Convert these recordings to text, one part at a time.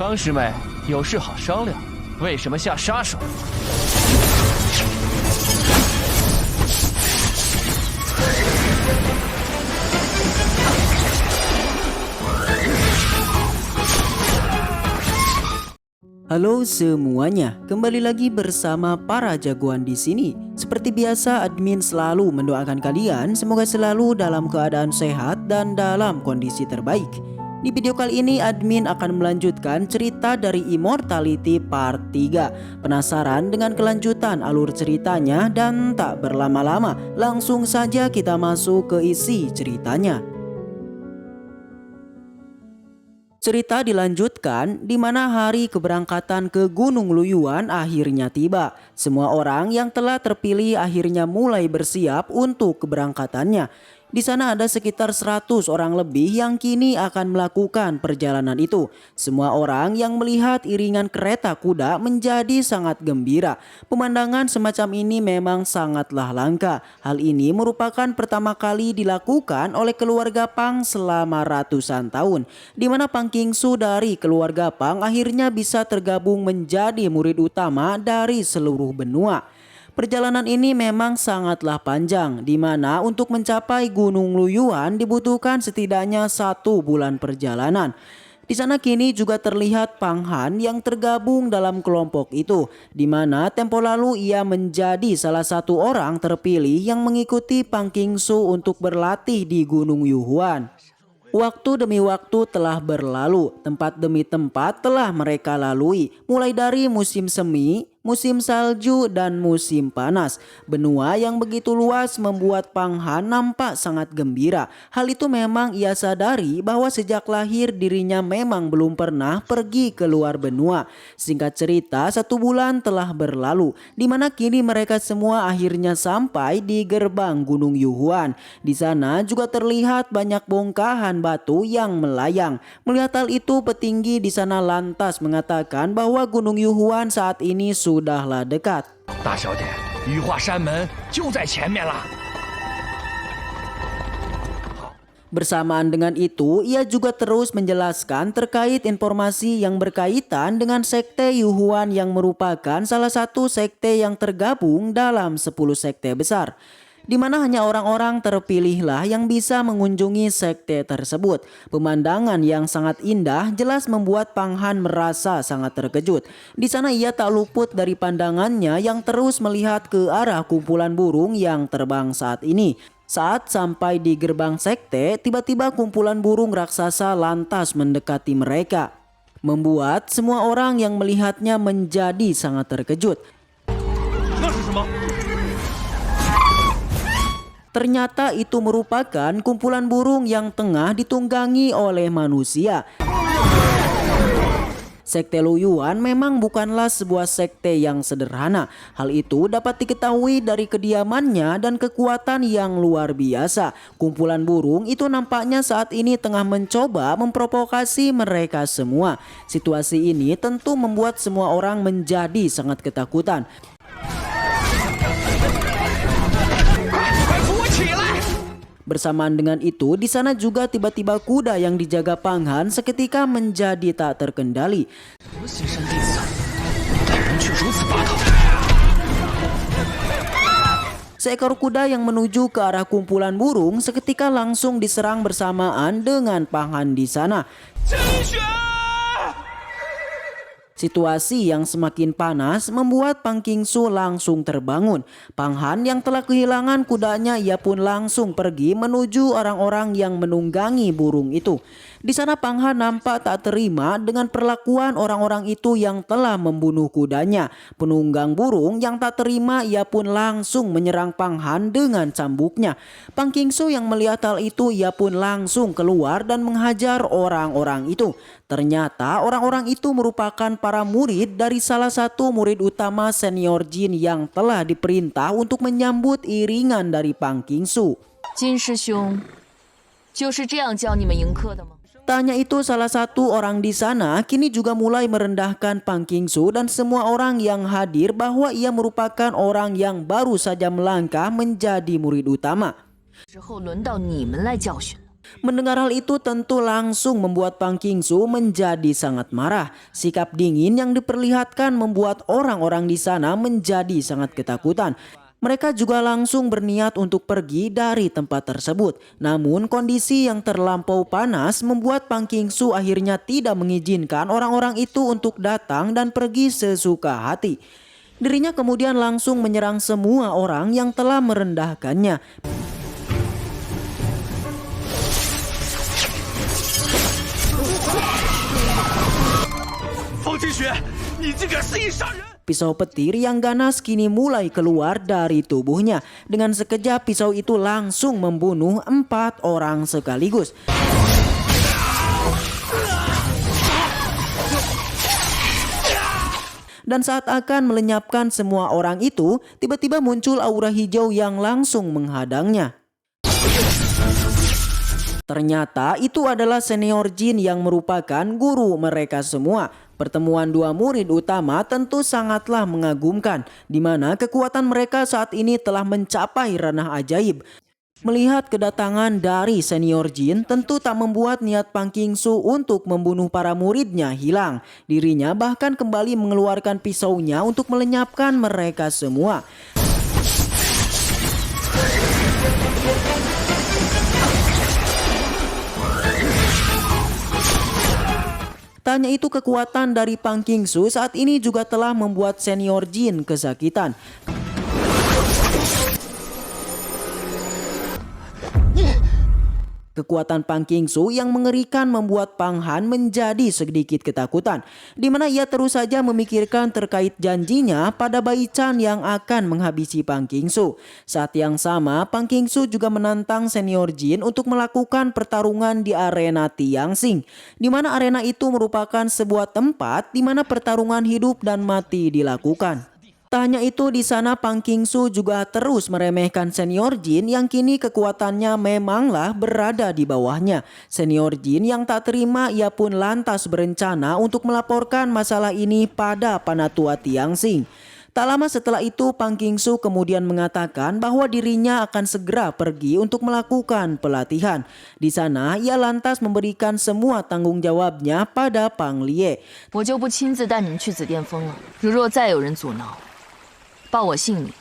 张师妹有事好商量，为什么下杀手？ Halo semuanya, kembali lagi bersama para jagoan di sini. Seperti biasa, admin selalu mendoakan kalian semoga selalu dalam keadaan sehat dan dalam kondisi terbaik. Di video kali ini admin akan melanjutkan cerita dari Immortality Part 3. Penasaran dengan kelanjutan alur ceritanya? Dan tak berlama-lama, langsung saja kita masuk ke isi ceritanya. Cerita dilanjutkan di mana hari keberangkatan ke Gunung Luyuan akhirnya tiba. Semua orang yang telah terpilih akhirnya mulai bersiap untuk keberangkatannya. Di sana ada sekitar 100 orang lebih yang kini akan melakukan perjalanan itu. Semua orang yang melihat iringan kereta kuda menjadi sangat gembira. Pemandangan semacam ini memang sangatlah langka. Hal ini merupakan pertama kali dilakukan oleh keluarga Pang selama ratusan tahun, di mana Pang Qingsu dari keluarga Pang akhirnya bisa tergabung menjadi murid utama dari seluruh benua. Perjalanan ini memang sangatlah panjang, di mana untuk mencapai Gunung Luyuan dibutuhkan setidaknya 1 bulan perjalanan. Di sana kini juga terlihat Pang Han yang tergabung dalam kelompok itu, di mana tempo lalu ia menjadi salah satu orang terpilih yang mengikuti Pang Qingsu untuk berlatih di Gunung Yuhuan. Waktu demi waktu telah berlalu, tempat demi tempat telah mereka lalui, mulai dari musim semi, musim salju, dan musim panas. Benua yang begitu luas membuat Pang Han nampak sangat gembira. Hal itu memang ia sadari bahwa sejak lahir dirinya memang belum pernah pergi ke luar benua. Singkat cerita, 1 bulan telah berlalu, di mana kini mereka semua akhirnya sampai di gerbang Gunung Yuhuan. Di sana juga terlihat banyak bongkahan batu yang melayang. Melihat hal itu, petinggi di sana lantas mengatakan bahwa Gunung Yuhuan saat ini sudahlah dekat. 大小姐，羽化山门就在前面啦。 Bersamaan dengan itu, ia juga terus menjelaskan terkait informasi yang berkaitan dengan sekte Yuhuan yang merupakan salah satu sekte yang tergabung dalam 10 sekte besar, di mana hanya orang-orang terpilihlah yang bisa mengunjungi sekte tersebut. Pemandangan yang sangat indah jelas membuat Pang Han merasa sangat terkejut. Di sana ia tak luput dari pandangannya yang terus melihat ke arah kumpulan burung yang terbang saat ini. Saat sampai di gerbang sekte, tiba-tiba kumpulan burung raksasa lantas mendekati mereka, membuat semua orang yang melihatnya menjadi sangat terkejut. Ternyata itu merupakan kumpulan burung yang tengah ditunggangi oleh manusia. Sekte Luyuan memang bukanlah sebuah sekte yang sederhana. Hal itu dapat diketahui dari kediamannya dan kekuatan yang luar biasa. Kumpulan burung itu nampaknya saat ini tengah mencoba memprovokasi mereka semua. Situasi ini tentu membuat semua orang menjadi sangat ketakutan. Bersamaan dengan itu, di sana juga tiba-tiba kuda yang dijaga Pang Han seketika menjadi tak terkendali. Seekor kuda yang menuju ke arah kumpulan burung seketika langsung diserang bersamaan dengan Pang Han di sana. Situasi yang semakin panas membuat Pang Qingsu langsung terbangun. Pang Han yang telah kehilangan kudanya, ia pun langsung pergi menuju orang-orang yang menunggangi burung itu. Di sana Pang Han nampak tak terima dengan perlakuan orang-orang itu yang telah membunuh kudanya. Penunggang burung yang tak terima, ia pun langsung menyerang Pang Han dengan cambuknya. Pang Qingsu yang melihat hal itu, ia pun langsung keluar dan menghajar orang-orang itu. Ternyata orang-orang itu merupakan para murid dari salah satu murid utama senior Jin yang telah diperintah untuk menyambut iringan dari Pang Qingsu. Jin 师兄就是这样教你们迎客的吗？ Tanya itu salah satu orang di sana kini juga mulai merendahkan Pang Qingsu dan semua orang yang hadir bahwa ia merupakan orang yang baru saja melangkah menjadi murid utama. 之后轮到你们来教训了。Mendengar hal itu tentu langsung membuat Pang Qingsu menjadi sangat marah. Sikap dingin yang diperlihatkan membuat orang-orang di sana menjadi sangat ketakutan. Mereka juga langsung berniat untuk pergi dari tempat tersebut. Namun kondisi yang terlampau panas membuat Pang Qingsu akhirnya tidak mengizinkan orang-orang itu untuk datang dan pergi sesuka hati. Dirinya kemudian langsung menyerang semua orang yang telah merendahkannya. Pisau petir yang ganas kini mulai keluar dari tubuhnya. Dengan sekejap pisau itu langsung membunuh 4 orang sekaligus. Dan saat akan melenyapkan semua orang itu, tiba-tiba muncul aura hijau yang langsung menghadangnya. Ternyata itu adalah senior jin yang merupakan guru mereka semua. Pertemuan dua murid utama tentu sangatlah mengagumkan, di mana kekuatan mereka saat ini telah mencapai ranah ajaib. Melihat kedatangan dari senior jin tentu tak membuat niat Pang Qingsu untuk membunuh para muridnya hilang. Dirinya bahkan kembali mengeluarkan pisaunya untuk melenyapkan mereka semua. Tanya itu kekuatan dari Pang Qingsu saat ini juga telah membuat senior jin kesakitan. Kekuatan Pang Qingsu yang mengerikan membuat Pang Han menjadi sedikit ketakutan, di mana ia terus saja memikirkan terkait janjinya pada Bai Chan yang akan menghabisi Pang Qingsu. Saat yang sama, Pang Qingsu juga menantang senior jin untuk melakukan pertarungan di arena Tianxing, di mana arena itu merupakan sebuah tempat di mana pertarungan hidup dan mati dilakukan. Tak hanya itu, di sana Pang Qingsu juga terus meremehkan senior jin yang kini kekuatannya memanglah berada di bawahnya. Senior jin yang tak terima, ia pun lantas berencana untuk melaporkan masalah ini pada Panatua Tianxing. Tak lama setelah itu, Pang Qingsu kemudian mengatakan bahwa dirinya akan segera pergi untuk melakukan pelatihan. Di sana, ia lantas memberikan semua tanggung jawabnya pada Pang Lie. 我就不亲自带你们去紫巅峰了。如若再有人阻挠，报我姓名，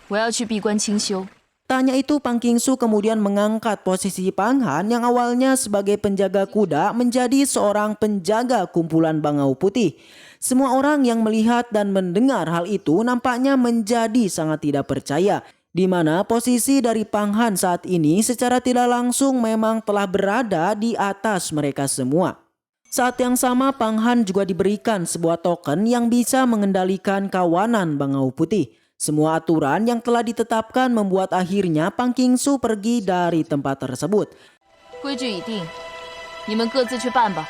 我要去闭关清修。 Tanya itu, Pang Qingsu kemudian mengangkat posisi Pang Han yang awalnya sebagai penjaga kuda menjadi seorang penjaga kumpulan bangau putih. Semua orang yang melihat dan mendengar hal itu nampaknya menjadi sangat tidak percaya, di mana posisi dari Pang Han saat ini secara tidak langsung memang telah berada di atas mereka semua. Saat yang sama, Pang Han juga diberikan sebuah token yang bisa mengendalikan kawanan bangau putih. Semua aturan yang telah ditetapkan membuat akhirnya Pang Qingsu pergi dari tempat tersebut. 规矩已定，你们各自去办吧。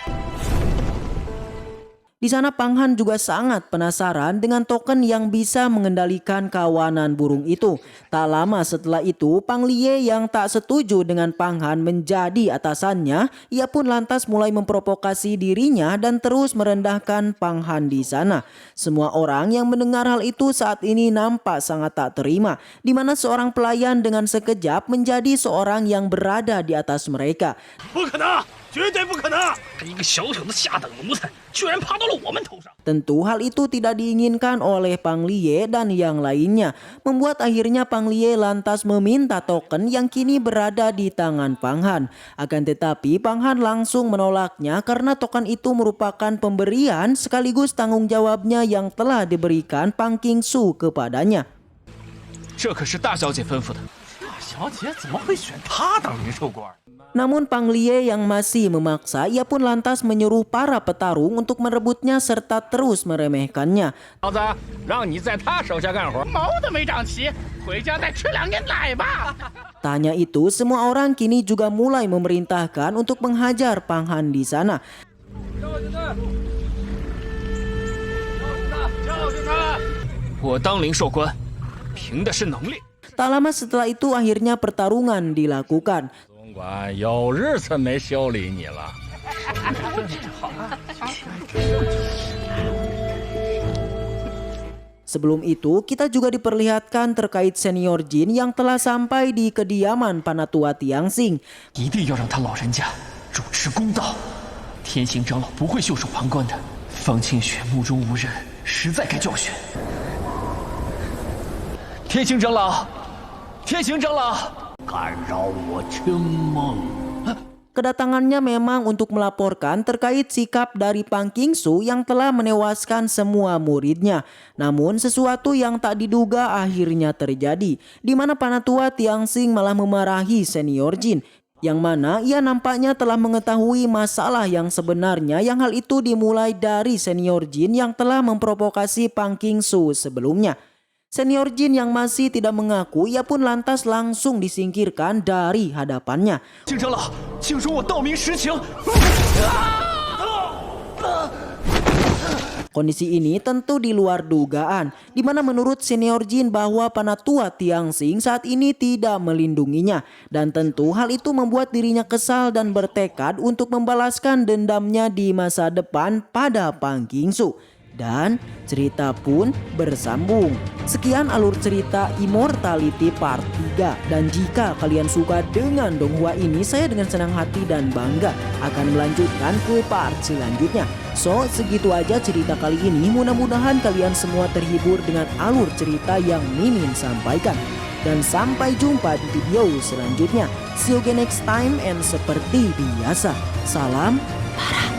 Di sana Pang Han juga sangat penasaran dengan token yang bisa mengendalikan kawanan burung itu. Tak lama setelah itu, Pang Lie yang tak setuju dengan Pang Han menjadi atasannya, ia pun lantas mulai memprovokasi dirinya dan terus merendahkan Pang Han di sana. Semua orang yang mendengar hal itu saat ini nampak sangat tak terima, di mana seorang pelayan dengan sekejap menjadi seorang yang berada di atas mereka. 不可能，绝对不可能！一个小小的下等奴才，居然爬到了我们头上。 Tentu hal itu tidak diinginkan oleh Pang Lie dan yang lainnya, membuat akhirnya Pang Lie lantas meminta token yang kini berada di tangan Pang Han. Akan tetapi Pang Han langsung menolaknya karena token itu merupakan pemberian sekaligus tanggung jawabnya yang telah diberikan Pang Qingsu kepadanya. 这可是大小姐吩咐的。 大小姐怎么会选他当灵兽官？ Namun Pang Lie yang masih memaksa, ia pun lantas menyuruh para petarung untuk merebutnya serta terus meremehkannya. 老子让你在他手下干活，毛都没长齐，回家再吃2年奶吧。 Tak hanya itu, semua orang kini juga mulai memerintahkan untuk menghajar Pang Han di sana. 我当灵兽官，凭的是能力。 Tak lama setelah itu akhirnya pertarungan dilakukan. 总管有日子没修理你了。Sebelum itu, kita juga diperlihatkan terkait senior Jin yang telah sampai di kediaman Panatua Tianxing. 一定要让他老人家主持公道。天行长老不会袖手旁观的。方清雪目中无人，实在该教训。天行长老，天行长老， 干扰我清梦。 Kedatangannya memang untuk melaporkan terkait sikap dari Pang Qingsu yang telah menewaskan semua muridnya. Namun sesuatu yang tak diduga akhirnya terjadi, di mana Panatua Tianxing malah memarahi senior Jin, yang mana ia nampaknya telah mengetahui masalah yang sebenarnya, yang hal itu dimulai dari senior Jin yang telah memprovokasi Pang Qingsu sebelumnya. Senior Jin yang masih tidak mengaku, ia pun lantas langsung disingkirkan dari hadapannya. 警长老，请容我道明实情。 Kondisi ini tentu di luar dugaan, di mana menurut senior Jin bahwa Panatua Tianxing saat ini tidak melindunginya, dan tentu hal itu membuat dirinya kesal dan bertekad untuk membalaskan dendamnya di masa depan pada Pang Qingsu. Dan cerita pun bersambung. Sekian alur cerita Immortality Part 3. Dan jika kalian suka dengan donghua ini, saya dengan senang hati dan bangga akan melanjutkan ke part selanjutnya. So, segitu aja cerita kali ini. Mudah-mudahan kalian semua terhibur dengan alur cerita yang Mimin sampaikan. Dan sampai jumpa di video selanjutnya. See you again next time, and seperti biasa, salam para